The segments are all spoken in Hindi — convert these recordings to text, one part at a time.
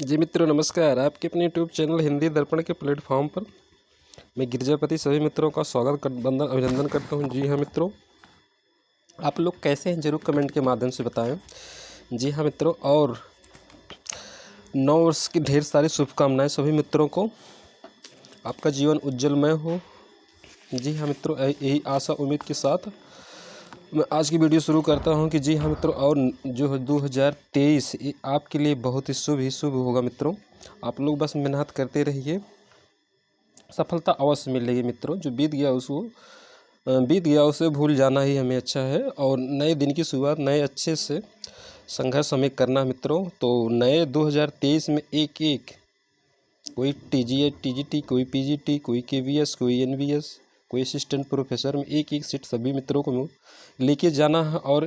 जी मित्रों नमस्कार। आपके अपने यूट्यूब चैनल हिंदी दर्पण के प्लेटफॉर्म पर मैं गिरजापति सभी मित्रों का अभिनंदन करता हूं। जी हाँ मित्रों, आप लोग कैसे हैं ज़रूर कमेंट के माध्यम से बताएं। जी हाँ मित्रों, और नव वर्ष की ढेर सारी शुभकामनाएं सभी मित्रों को। आपका जीवन उज्जवलमय हो। जी हाँ मित्रों, यही आशा उम्मीद के साथ मैं आज की वीडियो शुरू करता हूं कि जी हाँ मित्रों, और जो 2023 ये आपके लिए बहुत ही शुभ होगा मित्रों। आप लोग बस मेहनत करते रहिए, सफलता अवश्य मिलेगी मित्रों। जो बीत गया उसे भूल जाना ही हमें अच्छा है, और नए दिन की शुरुआत नए अच्छे से संघर्ष हमें करना मित्रों। तो नए 2023 में एक कोई टीजीटी, कोई पीजीटी, कोई केवीएस, कोई एनवीएस, कोई असिस्टेंट प्रोफेसर में एक सीट सभी मित्रों को लेके जाना है, और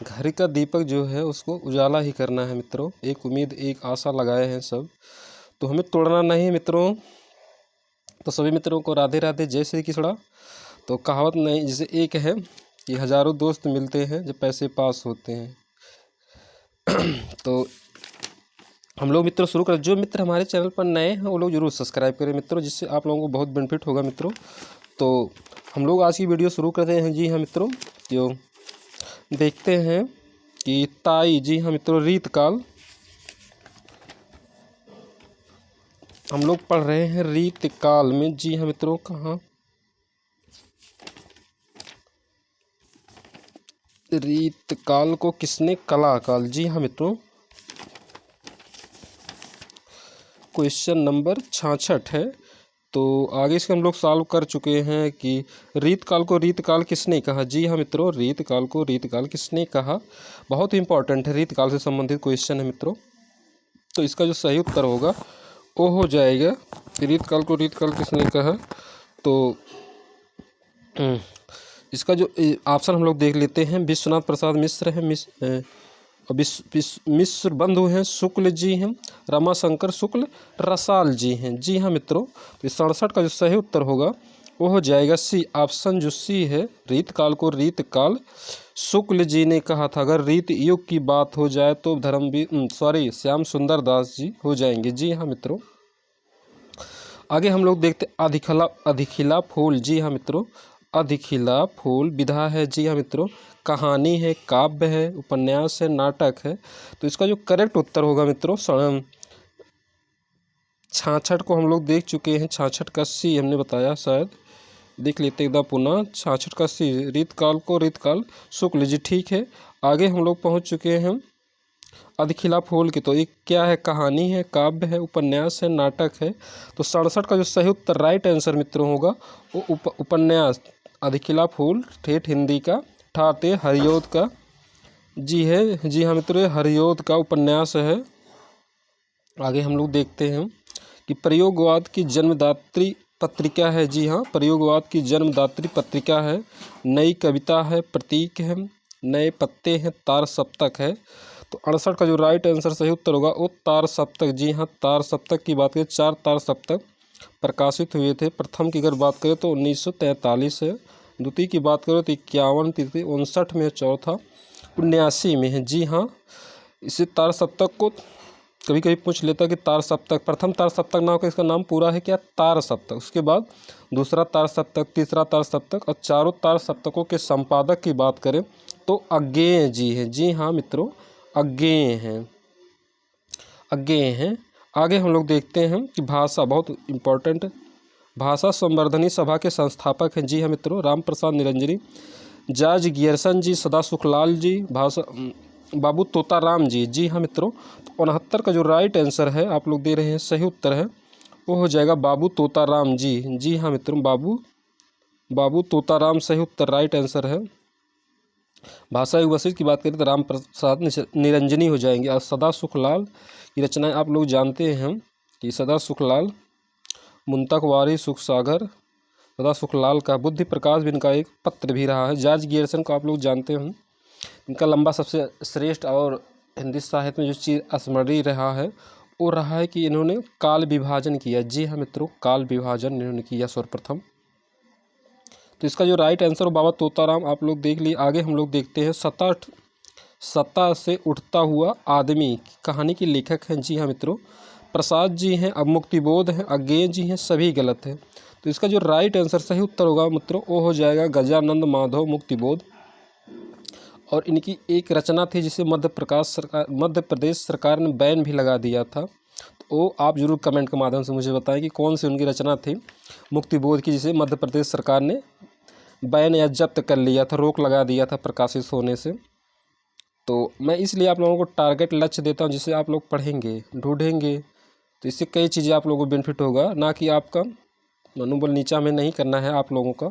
घर का दीपक जो है उसको उजाला ही करना है मित्रों। एक उम्मीद एक आशा लगाए हैं सब, तो हमें तोड़ना नहीं मित्रों। तो सभी मित्रों को राधे राधे, जय श्री कृष्णा। तो कहावत नहीं, जैसे एक है कि हजारों दोस्त मिलते हैं जब पैसे पास होते हैं। तो हम लोग मित्रों शुरू करें। जो मित्र हमारे चैनल पर नए हैं वो लोग जरूर सब्सक्राइब करें मित्रों, जिससे आप लोगों को बहुत बेनिफिट होगा मित्रों। तो हम लोग आज की वीडियो शुरू करते हैं। जी हाँ मित्रों, जो देखते हैं कि ताई, जी हाँ मित्रों, रीतकाल हम लोग पढ़ रहे हैं रीतकाल में। जी हाँ मित्रों, कहाँ रीतकाल को किसने कला काल। जी हाँ मित्रों, क्वेश्चन नंबर 66 है। तो आगे से हम लोग सॉल्व कर चुके हैं कि रीतकाल को रीतकाल किसने कहा। जी हाँ मित्रों, रीतकाल को रीतकाल किसने कहा, बहुत ही इंपॉर्टेंट है, रीतकाल से संबंधित क्वेश्चन है मित्रों। तो इसका जो सही उत्तर होगा वो हो जाएगा रीतकाल को रीतकाल किसने कहा। तो इसका जो ऑप्शन हम लोग देख लेते हैं। विश्वनाथ प्रसाद मिश्र है, मिश्र बंधु हैं, शुक्ल जी हैं, रमाशंकर शुक्ल, रसाल जी हैं। जी हाँ मित्रों, तो 67 का जो सही उत्तर होगा वो हो जाएगा सी, ऑप्शन जो सी है। रीतकाल को रीतकाल शुक्ल जी ने कहा था। अगर रीत युग की बात हो जाए तो श्याम सुंदर दास जी हो जाएंगे। जी हाँ मित्रों, आगे हम लोग देखते अधिखिला फूल। जी हाँ मित्रों, अधिखिला फूल विधा है। जी हाँ मित्रों, कहानी है, काव्य है, उपन्यास है, नाटक है। तो इसका जो करेक्ट उत्तर होगा मित्रों 66 को हम लोग देख चुके हैं। 66 का सी हमने बताया, शायद देख लेते एकदम पुनः। 66 का सी, रीतकाल को रीतकाल शुक्ल जी, ठीक है। आगे हम लोग पहुँच चुके हैं अधिखिला फूल की। तो एक क्या है, कहानी है, काव्य है, उपन्यास है, नाटक है। तो 67 का जो सही उत्तर राइट आंसर मित्रों होगा वो उपन्यास। अधिखिला फूल ठेठ हिंदी का, ठाते हरियोद का जी है। जी हाँ मित्रों, ये हरियोद का उपन्यास है। आगे हम लोग देखते हैं कि प्रयोगवाद की जन्मदात्री पत्रिका है। जी हाँ, प्रयोगवाद की जन्मदात्री पत्रिका है। नई कविता है, प्रतीक है, नए पत्ते हैं, तार सप्तक है। तो 68 का जो राइट आंसर सही उत्तर होगा वो तार सप्तक। जी हाँ, तार सप्तक की बात करें, 4 तार सप्तक प्रकाशित हुए थे। प्रथम की अगर बात करें तो 1943 है, द्वितीय की बात करें तो 51, तृतीय 59 में है, चौथा 79 में है। जी हाँ, इसे तार सप्तक को कभी कभी पूछ लेता कि तार सप्तक, प्रथम तार सप्तक ना होकर इसका नाम पूरा है क्या, तार सप्तक। उसके बाद दूसरा तार सप्तक, तीसरा तार सप्तक, और चारों तार सप्तकों के संपादक की बात करें तो अज्ञेय जी हैं। जी हाँ मित्रों, अज्ञेय हैं, अज्ञेय हैं। आगे हम लोग देखते हैं कि भाषा, बहुत इम्पोर्टेंट, भाषा संवर्धनी सभा के संस्थापक हैं। जी हाँ मित्रों, राम प्रसाद निरंजनी, जॉर्ज गियर्सन जी, सदा सुखलाल जी, बाबू तोताराम जी। जी हाँ मित्रों, तो 69 का जो राइट आंसर है आप लोग दे रहे हैं, सही उत्तर है वो हो जाएगा बाबू तोताराम जी। जी हाँ मित्रों, बाबू तोताराम सही उत्तर, राइट आंसर है। भाषा युग वशिष्ठ की बात करें तो राम प्रसाद निरंजनी हो जाएंगे। और सदा सुखलाल की रचनाएं आप लोग जानते हैं कि सदा सुखलाल, मुंतकवारी, सुख सागर, सदा सुखलाल का बुद्धि प्रकाश भी इनका एक पत्र भी रहा है। जॉर्ज गियर्सन को आप लोग जानते हैं, इनका लंबा सबसे श्रेष्ठ और हिंदी साहित्य में जो चीज़ स्मरणीय रहा है वो रहा है कि इन्होंने काल विभाजन किया। जी हाँ मित्रों, काल विभाजन इन्होंने किया सर्वप्रथम। तो इसका जो राइट आंसर हो बाबा तोताराम, आप लोग देख लिए। आगे हम लोग देखते हैं सत्ता से उठता हुआ आदमी कहानी के लेखक हैं जी हाँ मित्रों प्रसाद जी हैं। अब मुक्तिबोध हैं, अज्ञेय जी हैं, सभी गलत है। तो इसका जो राइट आंसर सही उत्तर होगा मित्रों वो हो जाएगा गजानंद माधव मुक्तिबोध। और इनकी एक रचना थी जिसे मध्य प्रदेश सरकार ने बैन भी लगा दिया था। तो वो आप जरूर कमेंट के माध्यम से मुझे बताएं कि कौन सी उनकी रचना थी मुक्तिबोध की जिसे मध्य प्रदेश सरकार ने बैन या जब्त कर लिया था, रोक लगा दिया था प्रकाशित होने से। तो मैं इसलिए आप लोगों को टारगेट लक्ष्य देता हूं जिसे आप लोग पढ़ेंगे ढूंढेंगे तो इससे कई चीज़ें आप लोगों को बेनिफिट होगा, ना कि आपका मनोबल नीचा में नहीं करना है आप लोगों का।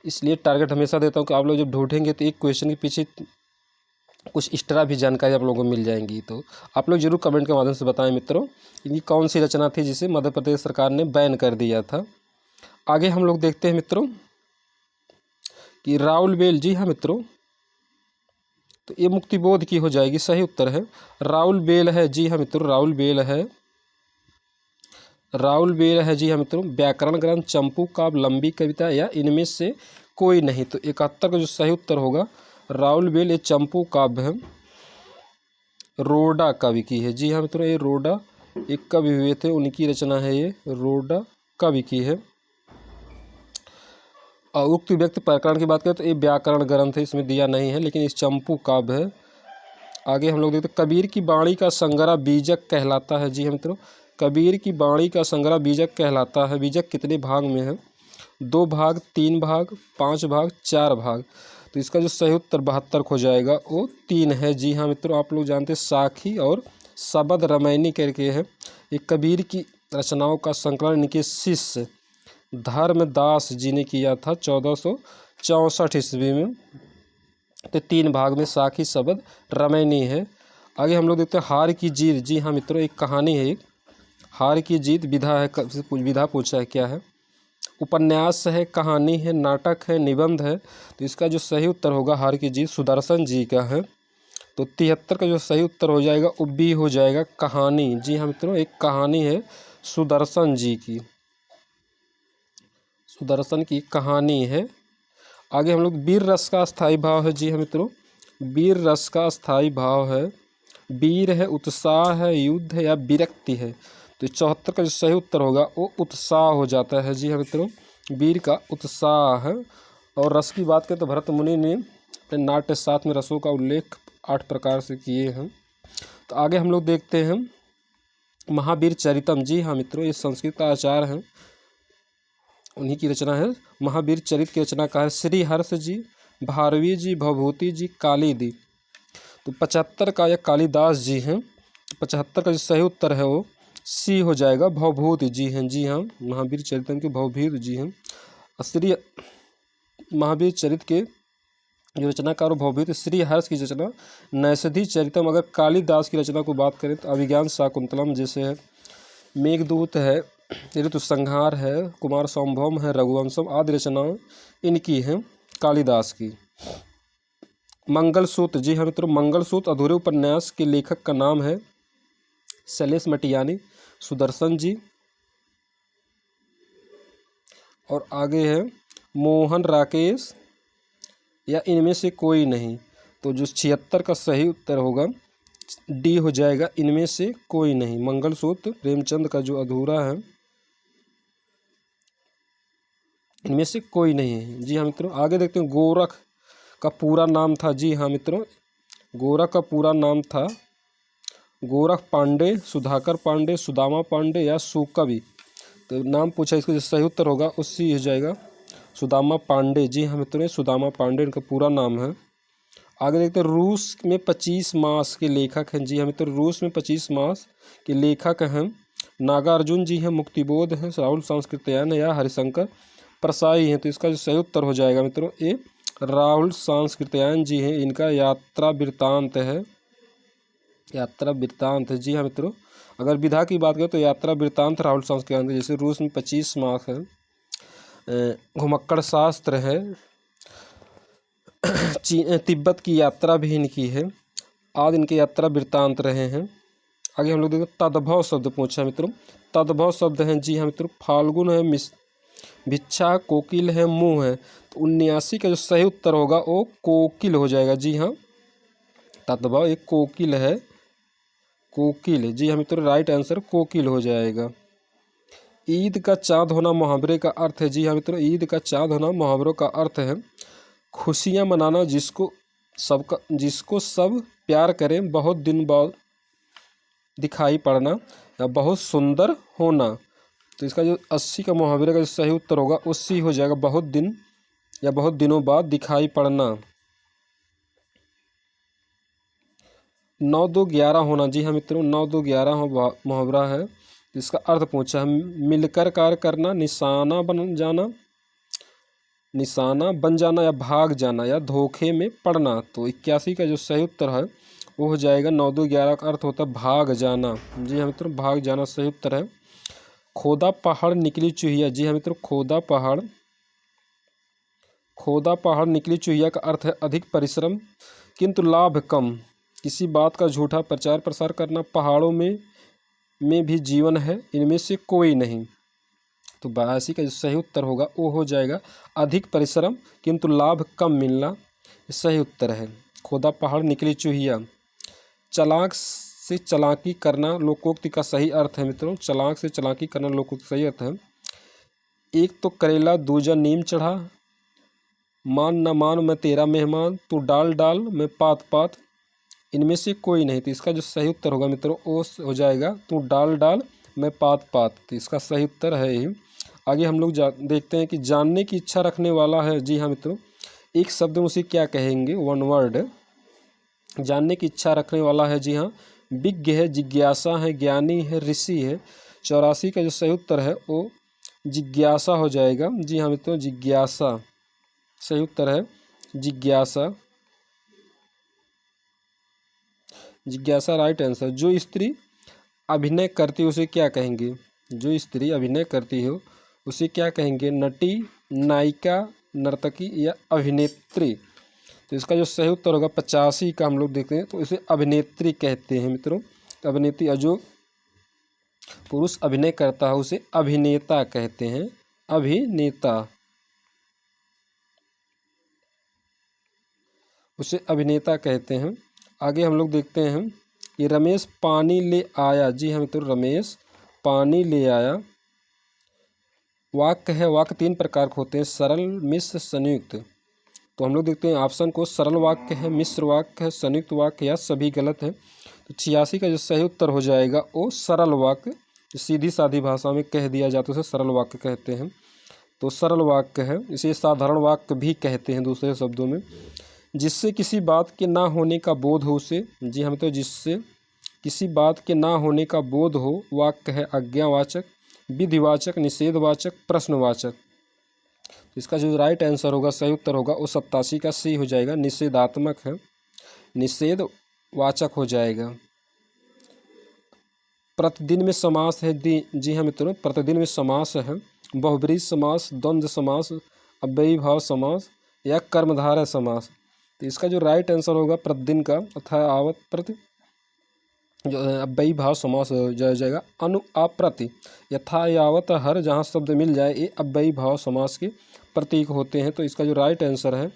इसलिए टारगेट हमेशा देता हूँ कि आप लोग जब ढूंढेंगे तो एक क्वेश्चन के पीछे कुछ एक्स्ट्रा भी जानकारी आप लोगों को मिल जाएंगी। तो आप लोग जरूर कमेंट के माध्यम से बताएं मित्रों कि कौन सी रचना थी जिसे मध्य प्रदेश सरकार ने बैन कर दिया था। आगे हम लोग देखते हैं मित्रों कि राउल बेल, जी हाँ मित्रों, तो ये मुक्तिबोध की हो जाएगी, सही उत्तर है राउल बेल है। जी हाँ मित्रों राउल बेल है, राउल बेल है जी हाँ मित्रों। व्याकरण ग्रंथ, चंपू काव्य, लंबी कविता या इनमें से कोई नहीं। तो 71 का जो सही उत्तर होगा राउल बेल ये चंपू काव्य है, रोडा कवि की है। जी हाँ मित्रों ये रोडा एक कवि हुए थे उनकी रचना है, ये रोडा कवि की है। और उक्त व्यक्ति प्रकरण की बात करें तो ये व्याकरण ग्रंथ है, इसमें दिया नहीं है लेकिन इस चंपू काव्य है। आगे हम लोग देखते हैं कबीर की बाणी का संग्रह बीजक कहलाता है। जी हाँ मित्रों कबीर की बाणी का संग्रह बीजक कहलाता है। बीजक कितने भाग में है? 2 भाग, 3 भाग, 5 भाग, 4 भाग। तो इसका जो सही उत्तर 72 हो जाएगा वो 3 है। जी हाँ मित्रों आप लोग जानते हैं साखी और शबद रामायणी करके है। ये कबीर की रचनाओं का संकलन इनके शिष्य धर्मदास जी ने किया था 1464 ईस्वी में। तो 3 भाग में साखी शबद रामायणी है। आगे हम लोग देखते हैं हार की जीत। जी हाँ मित्रों एक कहानी है, एक हार की जीत विधा है, विधा पूछा है क्या है? उपन्यास है, कहानी है, नाटक है, निबंध है। तो इसका जो सही उत्तर होगा हार की जीत सुदर्शन जी का है। तो 73 का जो सही उत्तर हो जाएगा वो बी हो जाएगा कहानी। जी हाँ मित्रों एक कहानी है सुदर्शन जी की, सुदर्शन की कहानी है। आगे हम लोग वीर रस का स्थायी भाव है। जी हाँ मित्रों वीर रस का स्थायी भाव है, वीर है, उत्साह है, युद्ध है या विरक्ति है। तो 74 का जो सही उत्तर होगा वो उत्साह हो जाता है। जी हाँ मित्रों वीर का उत्साह है। और रस की बात करें तो भरत मुनि ने अपने नाट्य सात में रसों का उल्लेख 8 प्रकार से किए हैं। तो आगे हम लोग देखते हैं महावीर चरितम। जी हाँ मित्रों ये संस्कृत का आचार्य हैं, उन्हीं की रचना है। महावीर चरित की रचनाकार श्री हर्ष जी, भारवी जी, भवभूति जी, कालीदी। तो 75 का यह कालिदास जी हैं। 75 का जो सही उत्तर है वो सी हो जाएगा भवभूति जी हैं। जी हाँ महावीर चरितम के भवभूति जी हैं। श्री महावीर चरित के जो रचनाकार भवभूति श्री हर्ष की रचना नैषधि चरितम। अगर कालिदास की रचना को बात करें तो अभिज्ञान शाकुंतलम जैसे है, मेघदूत है, ऋतु संहार है, कुमार संभवम है, रघुवंशम आदि रचनाएं इनकी हैं कालिदास की। मंगलसूत्र। जी हाँ मित्रों मंगलसूत्र अधूरे उपन्यास के लेखक का नाम है शैलेश मटियानी, सुदर्शन जी। और आगे है मोहन राकेश या इनमें से कोई नहीं। तो जो 76 का सही उत्तर होगा डी हो जाएगा इनमें से कोई नहीं। मंगलसूत्र प्रेमचंद का जो अधूरा है इनमें से कोई नहीं है। जी हाँ मित्रों आगे देखते हैं गोरख का पूरा नाम था। जी हाँ मित्रों गोरख का पूरा नाम था गोरख पांडे, सुधाकर पांडे, सुदामा पांडे या सुकवि। तो नाम पूछा, इसका जो सही उत्तर होगा उससे हो जाएगा सुदामा पांडे। जी हाँ मित्रों सुदामा पांडे इनका पूरा नाम है। आगे देखते हैं रूस में 25 मास के लेखक हैं। जी हाँ मित्रों रूस में 25 मास के लेखक हैं नागार्जुन जी हैं, मुक्तिबोध हैं, राहुल सांस्कृत्यायन या हरिशंकर प्रसाई हैं। तो इसका जो सही उत्तर हो जाएगा मित्रों ये राहुल सांस्कृत्यायन जी हैं, इनका यात्रा वृत्तांत है, यात्रा वृत्तांत है। जी हाँ मित्रों अगर विधा की बात करें तो यात्रा वृत्तांत राहुल सांस्कृत्यायन। जैसे रूस में 25 मास है, घुमक्कड़ शास्त्र है, तिब्बत की यात्रा भी इनकी है, आदि इनके यात्रा वृत्तांत रहे हैं। आगे हम लोग देखते तद्भव शब्द पूछा मित्रों, तद्भव शब्द हैं। जी हाँ मित्रों फाल्गुन है, भिक्षा, कोकिल है, मुँह है। तो 79 का जो सही उत्तर होगा वो कोकिल हो जाएगा। जी हाँ तद्भव एक कोकिल है, कोकिल। जी हाँ मित्रों, राइट आंसर कोकिल हो जाएगा। ईद का चाँद होना मुहावरे का अर्थ है। जी हाँ मित्रों, ईद का चाँद होना मुहावरों का अर्थ है खुशियाँ मनाना, जिसको सब प्यार करें, बहुत दिन बाद दिखाई पड़ना, या बहुत सुंदर होना। तो इसका जो 80 का मुहावरे का जो सही उत्तर होगा उससी हो जाएगा बहुत दिन या बहुत दिनों बाद दिखाई पड़ना। 9-2-11 होना। जी हाँ मित्रों, 9-2-11 मुहावरा है। इसका अर्थ पूछा है मिलकर कार्य करना, निशाना बन जाना या भाग जाना या धोखे में पड़ना। तो 81 का जो सही उत्तर है वो हो जाएगा 9-2-11 का अर्थ होता है भाग जाना। जी हाँ मित्रों, भाग जाना सही उत्तर है। खोदा पहाड़ निकली चूहिया। जी हाँ मित्रों, खोदा पहाड़ निकली चूहिया का अर्थ है अधिक परिश्रम किंतु लाभ कम, किसी बात का झूठा प्रचार प्रसार करना, पहाड़ों में भी जीवन है, इनमें से कोई नहीं। तो 82 का जो सही उत्तर होगा वो हो जाएगा अधिक परिश्रम किंतु लाभ कम मिलना, ये सही उत्तर है। खोदा पहाड़ निकली चूहिया। चालाक से चालाकी करना लोकोक्ति का सही अर्थ है मित्रों, चालाक से चालाकी करना लोकोक्ति का सही अर्थ है। एक तो करेला दूजा नीम चढ़ा, मान न मान मैं तेरा मेहमान, तू डाल डाल मैं पात पात, इनमें से कोई नहीं। तो इसका जो सही उत्तर होगा मित्रों वो हो जाएगा तू डाल डाल मैं पात पात। तो इसका सही उत्तर है ही। आगे हम लोग देखते हैं कि जानने की इच्छा रखने वाला है। जी हाँ मित्रों, एक शब्द में उसे क्या कहेंगे, वन वर्ड। जानने की इच्छा रखने वाला है, जी हाँ, विज्ञ है, जिज्ञासा है, ज्ञानी है, ऋषि है। 84 का जो सही उत्तर है वो जिज्ञासा हो जाएगा। जी हाँ मित्रों, जिज्ञासा सही उत्तर है, जिज्ञासा। जिज्ञासा राइट आंसर। जो स्त्री अभिनय करती है उसे क्या कहेंगे, जो स्त्री अभिनय करती हो उसे क्या कहेंगे, नटी, नायिका, नर्तकी या अभिनेत्री। तो इसका जो सही उत्तर होगा 85 का हम लोग देखते हैं तो इसे अभिनेत्री कहते हैं मित्रों। अभिनेत्री, और जो पुरुष अभिनय करता है उसे अभिनेता कहते हैं, अभिनेता, उसे अभिनेता कहते हैं। आगे हम लोग देखते हैं कि रमेश पानी ले आया। जी हाँ मित्रों, रमेश पानी ले आया। वाक्य है, वाक्य 3 प्रकार के होते हैं, सरल, मिश्र, संयुक्त। तो हम लोग देखते हैं ऑप्शन को, सरल वाक्य है, मिश्र वाक्य है, संयुक्त वाक्य या सभी गलत है। तो 86 का जो सही उत्तर हो जाएगा वो सरल वाक्य, सीधी सादी भाषा में कह दिया जाता है उसे सरल वाक्य कहते हैं। तो सरल वाक्य है, इसे साधारण वाक्य भी कहते हैं दूसरे शब्दों में। जिससे किसी बात के ना होने का बोध हो उसे, जी हम तो जिससे किसी बात के ना होने का बोध हो, वाक्य है आज्ञावाचक, विधिवाचक, निषेधवाचक, प्रश्नवाचक। तो इसका जो राइट आंसर होगा, सही उत्तर होगा वो 87 का सी हो जाएगा, निषेधात्मक है, निषेधवाचक हो जाएगा। प्रतिदिन में समास है। जी हाँ मित्रों, प्रतिदिन में समास है बहुब्रीहि समास, द्वंद्व समास, अव्ययी भाव समास या कर्मधारय समास। तो इसका जो राइट आंसर होगा प्रतिदिन का अथा आवत प्रति जो अव्ययी भाव समास हो जाएगा। अनु अप्रति, यथा यावत हर, जहाँ शब्द मिल जाए ये अव्ययी भाव समास के प्रतीक होते हैं। तो इसका जो राइट आंसर है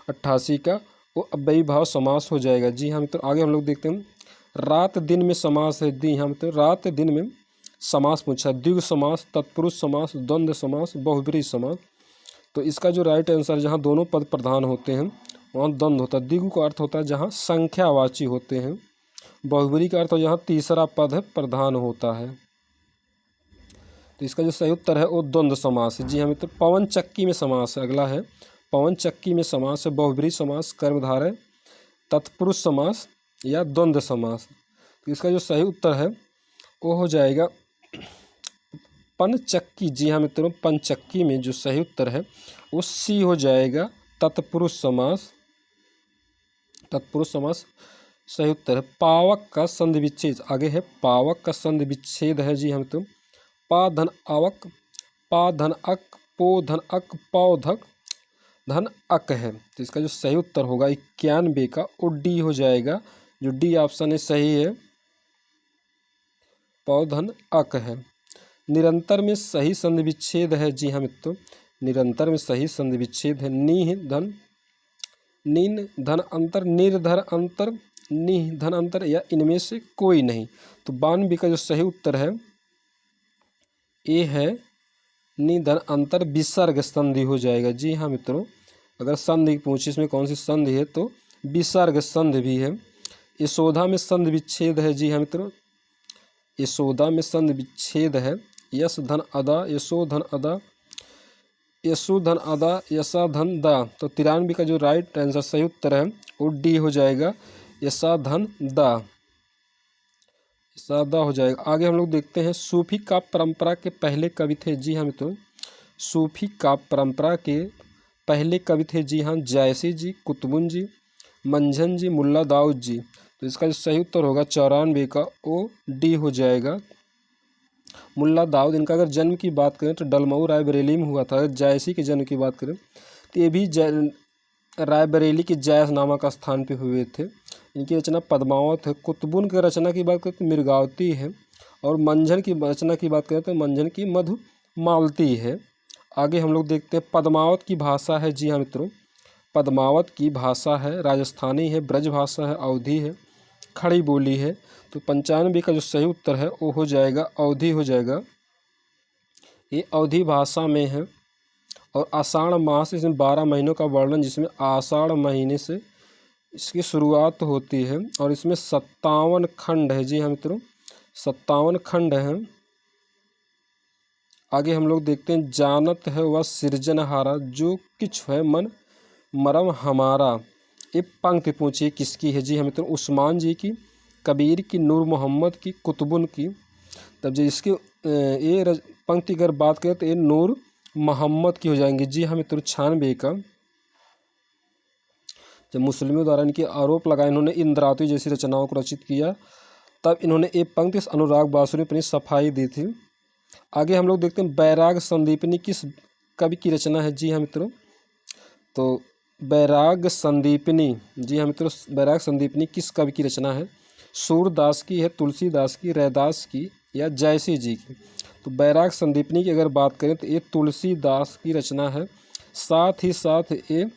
88 का वो अव्ययी भाव समास हो जाएगा। जी हाँ मित्रों, आगे हम लोग देखते हैं रात दिन में समास है। जी हाँ मित्रों, रात दिन में समास पूछा, द्विगु समास, तत्पुरुष समास, द्वंद्व समास, बहुब्रीहि समास। तो इसका जो राइट आंसर, जहाँ दोनों पद प्रधान होते हैं वहाँ द्वंद्व होता है। द्विगु का अर्थ होता है जहाँ संख्यावाची होते हैं, बहुब्रीहि का अर्थ जहाँ तीसरा पद है प्रधान होता है। तो इसका जो सही उत्तर है वो द्वंद्व समास है। जी हाँ मित्रों, पवन चक्की में समास है। अगला है पवन चक्की में समास है, बहुब्रीहि समास, कर्मधारय, तत्पुरुष समास या द्वंद्व समास। तो इसका जो सही उत्तर है वो हो जाएगा पनचक्की। जी हाँ मित्रों, पंचक्की में जो सही उत्तर है वो सी हो जाएगा, तत्पुरुष समास, तत्पुरुष समास सही उत्तर है। पावक का संधि विच्छेद, आगे है पावक का संधि विच्छेद है। जी हम तो पा धन आवक, पा धन अक, पो धन अक, पौ धक धन अक है। तो इसका जो सही उत्तर होगा 91 का वो डी हो जाएगा, जो डी ऑप्शन है सही है, पौ धन अक है। निरंतर में सही संधि विच्छेद है। जी हाँ मित्रों, निरंतर में सही संधि विच्छेद है। नी धन, नीन धन अंतर, निर्धर अंतर, नि धन अंतर या इनमें से कोई नहीं। तो 92 का जो सही उत्तर है ए है नि धन अंतर विसर्ग संधि हो जाएगा। जी हाँ मित्रों, अगर संधि पूछे इसमें कौन सी संधि है तो विसर्ग संधि भी है। यशोदा में संधि विच्छेद है। जी हाँ मित्रों, यशोदा में संधि विच्छेद है। यश धन अदा, यशो धन अदा, यशो धन अदा, यशा धन दा। तो 93 का जो राइट आंसर सही उत्तर है वो डी हो जाएगा, यशा धन दा, सादा हो जाएगा। आगे हम लोग देखते हैं सूफी काव्य परंपरा के पहले कवि थे। जी हाँ मित्रों, सूफी काव्य परंपरा के पहले कवि थे। जी हाँ, जायसी जी, कुतुबुन जी, मंझन जी, मुल्ला दाऊद जी। तो इसका जो सही उत्तर होगा 94 का वो डी हो जाएगा, मुल्ला दाऊद। इनका अगर जन्म की बात करें तो डलमऊ रायबरेली में हुआ था। अगर जायसी के जन्म की बात करें तो ये भी रायबरेली के जायस नामक स्थान पे हुए थे। इनकी रचना पद्मावत है। कुतुबुन की रचना की बात करें तो मिर्गावती है, और मंझन की रचना की बात करें तो मंझन की मधुमालती है। आगे हम लोग देखते हैं पद्मावत की भाषा है। जी हाँ मित्रों, पद्मावत की भाषा है राजस्थानी है, ब्रज भाषा है, अवधी है, खड़ी बोली है। तो 95 का जो सही उत्तर है वो हो जाएगा अवधी हो जाएगा। ये अवधी भाषा में है। और आषाढ़ मास, इसमें 12 महीनों का वर्णन, जिसमें आषाढ़ महीने से इसकी शुरुआत होती है, और इसमें 57 खंड है। जी हाँ मित्रों, 57 खंड हैं। आगे हम लोग देखते हैं जानत है वह सिरजनहारा, जो किछ है मन मरम हमारा। ये पंक्ति पूछिए किसकी है। जी हाँ मित्रों, उस्मान जी की, कबीर की, नूर मोहम्मद की, कुतुबुन की। तब जो इसकी ये पंक्ति अगर बात करें तो ये नूर मोहम्मद की हो जाएंगी। जी हाँ मित्रों, 96 का। जब मुस्लिमों द्वारा इनके आरोप लगाए इन्होंने इंद्रावती जैसी रचनाओं को रचित किया, तब इन्होंने एक पंक्ति अनुराग बासु ने अपनी सफाई दी थी। आगे हम लोग देखते हैं बैराग संदीपनी किस कवि की रचना है। जी हाँ मित्रों, तो बैराग संदीपनी, जी हाँ मित्रों, बैराग संदीपनी किस कवि की रचना है? सूरदास की है, तुलसीदास की, रैदास की, या जयसी जी की। तो बैराग संदीपनी की अगर बात करें तो ये तुलसीदास की रचना है। साथ ही साथ ये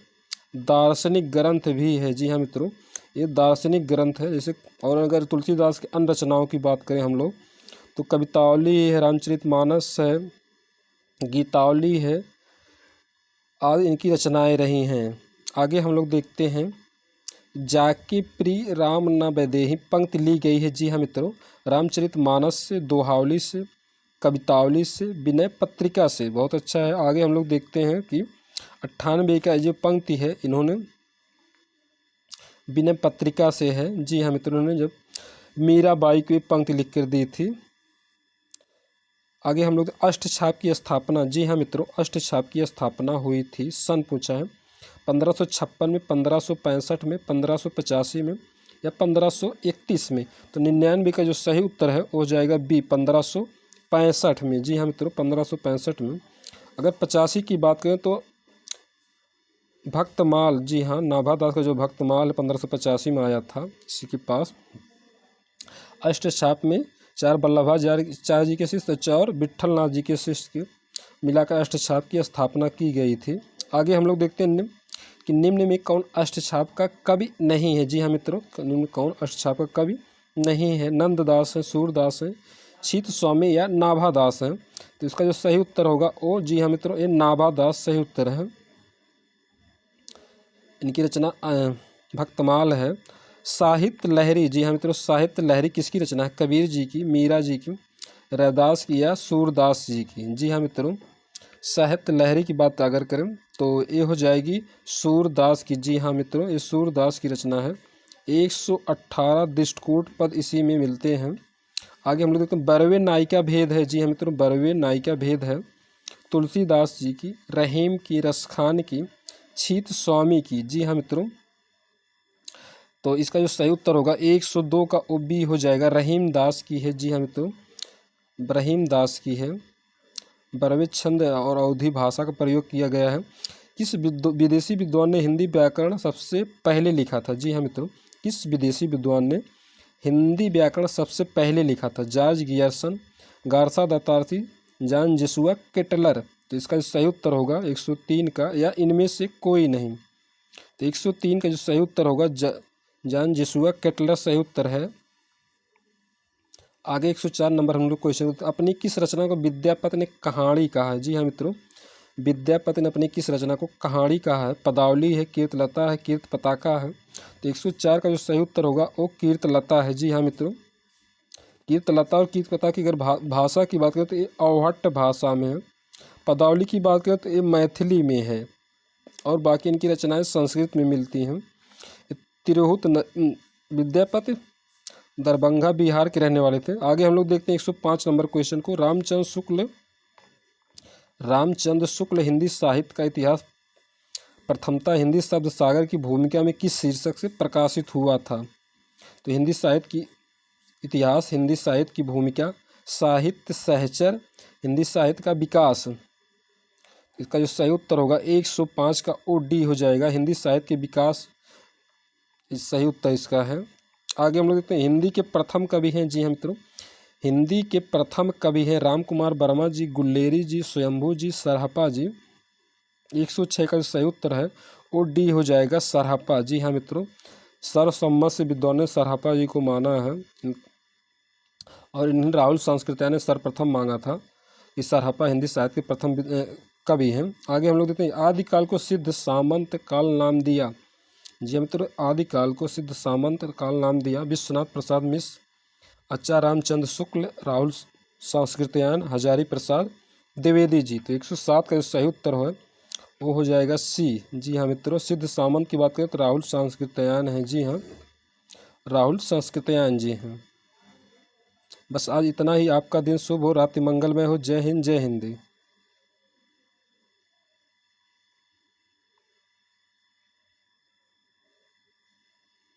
दार्शनिक ग्रंथ भी है। जी हाँ मित्रों, ये दार्शनिक ग्रंथ है। जैसे और अगर तुलसीदास की अन्य रचनाओं की बात करें हम लोग तो कवितावली है, रामचरितमानस है, गीतावली है, आदि इनकी रचनाएं रही हैं। आगे हम लोग देखते हैं जाके प्रिय राम न वैदेही पंक्ति ली गई है। जी हाँ मित्रों, रामचरितमानस से, दोहावली से, कवितावली से, विनय पत्रिका से। बहुत अच्छा है। आगे हम लोग देखते हैं कि 98 का जो पंक्ति है इन्होंने विनय पत्रिका से है। जी हाँ मित्रों, ने जब मीराबाई को एक पंक्ति लिख कर दी थी। आगे हम लोग अष्टछाप की स्थापना। जी हाँ मित्रों, अष्टछाप की स्थापना हुई थी। सन पूछा है 1556 में, 1565 में, 1585 में, या 1531 में। तो 99 का जो सही उत्तर है वो हो जाएगा बी, 1565 में। जी हाँ मित्रों, 1565 में। अगर 85 की बात करें तो भक्तमाल, जी हाँ, नाभादास का जो भक्तमाल 1585 में आया था इसी के पास। अष्टछाप में 4 वल्लभाचार्य जी के शिष्य, 4 विट्ठल नाथ जी के शिष्य के मिलाकर अष्टछाप की स्थापना की गई थी। आगे हम लोग देखते हैं कि निम्न में कौन अष्टछाप का कवि नहीं है। जी हाँ मित्रों, निम्न में कौन अष्टछाप का कवि नहीं है? नंददास है, सूरदास है, शीत स्वामी, या नाभादास है। तो इसका जो सही उत्तर होगा वो, जी हाँ मित्रों, ये नाभादास सही उत्तर है। इनकी रचना भक्तमाल है। साहित्य लहरी, जी हाँ मित्रों, साहित्य लहरी किसकी रचना है? कबीर जी की, मीरा जी की, रैदास की, या सूरदास जी की। जी हाँ मित्रों, साहित्य लहरी की बात अगर करें तो ये हो जाएगी सूरदास की। जी हाँ मित्रों, ये सूरदास की रचना है। 118 दृष्टकूट पद इसी में मिलते हैं। आगे हम लोग देखते हैं बरवे नायिका भेद है। जी हाँ मित्रों, बरवे नायिका भेद है तुलसीदास जी की, रहीम की, रसखान की, छीत स्वामी की। जी हाँ मित्रों, तो इसका जो सही उत्तर होगा 102 का ओ बी हो जाएगा, रहीम दास की है। जी हाँ मित्रों, रहीम दास की है। बरवे छंद और अवधी भाषा का प्रयोग किया गया है। किस विदेशी विद्वान ने हिंदी व्याकरण सबसे पहले लिखा था? जी हाँ मित्रों, किस विदेशी विद्वान ने हिंदी व्याकरण सबसे पहले लिखा था? George Gierson, Garcin दत्तार्थी, John जेसुआ Ketelaar. तो इसका जो सही उत्तर होगा 103 का, या इनमें से कोई नहीं। तो 103 का जो सही उत्तर होगा जॉन जिसुआ केटलर सही उत्तर है। आगे 104 नंबर हम लोग क्वेश्चन, अपनी किस रचना को विद्यापति ने कहानी कहा है? जी हाँ मित्रों, विद्यापति ने अपनी किस रचना को कहानी कहा है? पदावली है, कीर्तलता है, कीर्त पताका है। तो 104 का जो सही उत्तर होगा वो कीर्तलता है। जी हाँ मित्रों, कीर्तलता और कीर्त पताका की अगर भाषा की बात करें तो ये अवहट्ट भाषा में है। पदावली की बात करें तो ये मैथिली में है और बाकी इनकी रचनाएं संस्कृत में मिलती हैं। तिरहुत विद्यापति दरभंगा बिहार के रहने वाले थे। आगे हम लोग देखते हैं 105 नंबर क्वेश्चन को, रामचंद्र शुक्ल हिंदी साहित्य का इतिहास प्रथमतः हिंदी शब्द सागर की भूमिका में किस शीर्षक से प्रकाशित हुआ था? तो हिंदी साहित्य की इतिहास, हिंदी साहित्य की भूमिका, साहित्य सहचर, हिंदी साहित्य का विकास। इसका जो सही उत्तर होगा 105 का OD हो जाएगा, हिंदी साहित्य के विकास इस सही उत्तर इसका है। आगे हम लोग देखते हैं हिंदी के प्रथम कवि हैं। जी हाँ मित्रों, हिंदी के प्रथम कवि हैं राम कुमार वर्मा जी, गुल्लेरी जी, स्वयंभू जी, सरहपा जी। 106 का जो सही उत्तर है वो D हो जाएगा, सरहपा। जी हाँ मित्रों, सर्वसम्मत से विद्वान ने सरहपा जी को माना है और इन्हें राहुल सांस्कृत्यायन ने सर्वप्रथम मांगा था कि सरहपा हिंदी साहित्य के प्रथम कवि हैं। आगे हम लोग देखते हैं आदिकाल को सिद्ध सामंत काल नाम दिया। जी मित्रों, आदिकाल को सिद्ध सामंत काल नाम दिया विश्वनाथ प्रसाद मिश्र, अच्छा रामचंद्र शुक्ल, राहुल सांस्कृत्यायन, हजारी प्रसाद द्विवेदी जी। तो 107 का जो सही उत्तर है वो हो जाएगा C। जी हाँ मित्रों, सिद्ध सामंत की बात करें तो राहुल सांस्कृत्यायन है। जी हाँ, राहुल सांस्कृत्यायन जी हैं। बस आज इतना ही। आपका दिन शुभ हो, रात्रि मंगलमय हो। जय हिंद, जय हिंदी।